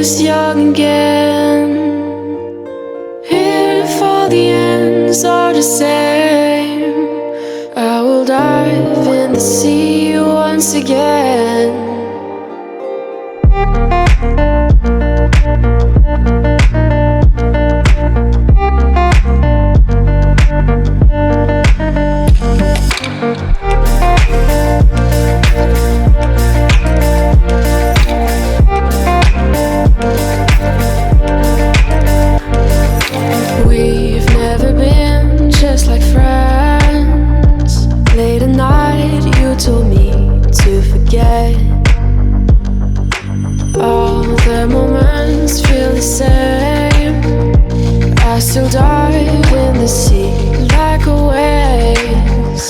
us young again. If all the ends are the same, I will dive in the sea once again. We've never been just like friends. Late at night you told me to forget. All the moments feel the same. I still dive in the sea like always.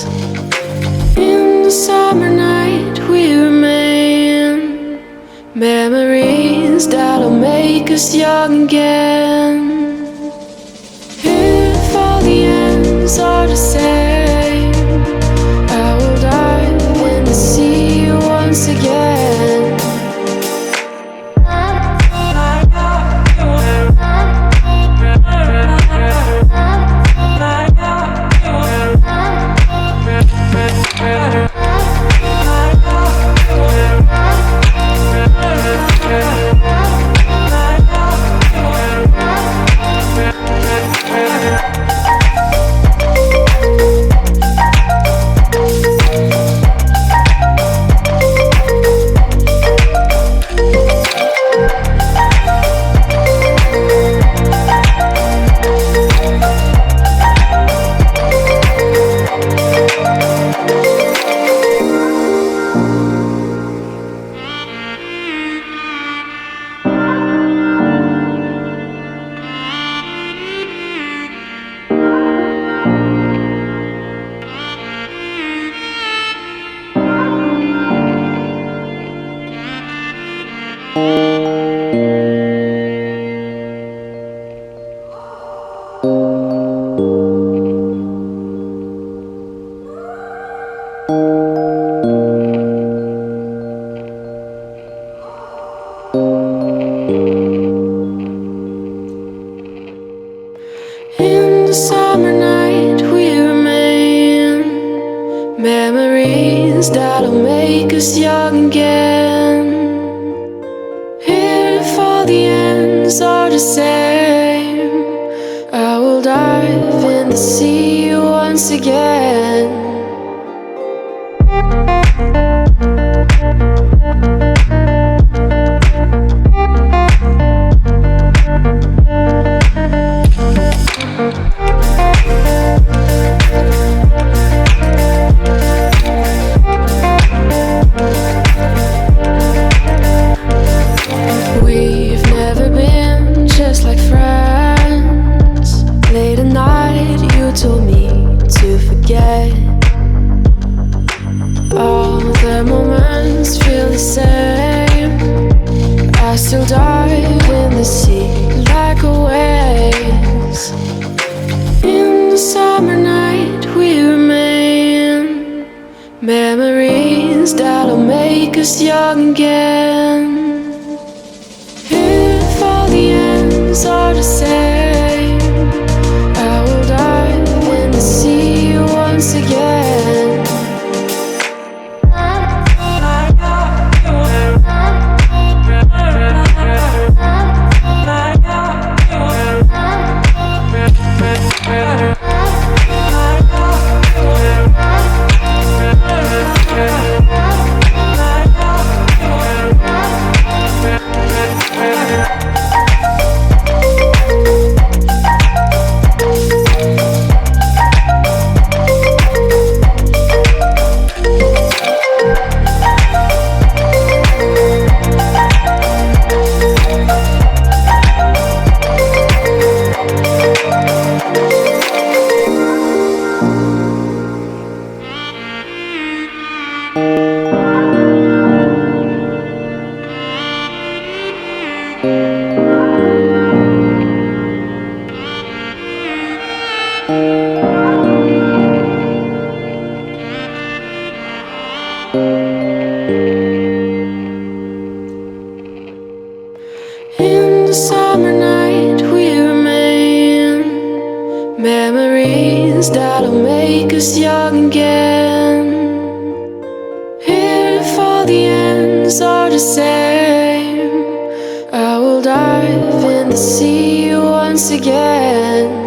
In the summer night we remain. Memories that'll make us young again. If all the ends are the same, I will dive in the sea once again. In the summer night we remain. Memories that'll make us young again. If all the ends are the same, I will dive in the sea once again. We've never been just like friends. Late at night you told me to forget. All the moments feel the same. I still dive in the sea like always. In the summer night we remain. Memories that'll make us young again. If all the ends are the same, I will dive in the sea once again. just young again. If all the ends are the same, I will dive in the sea once again.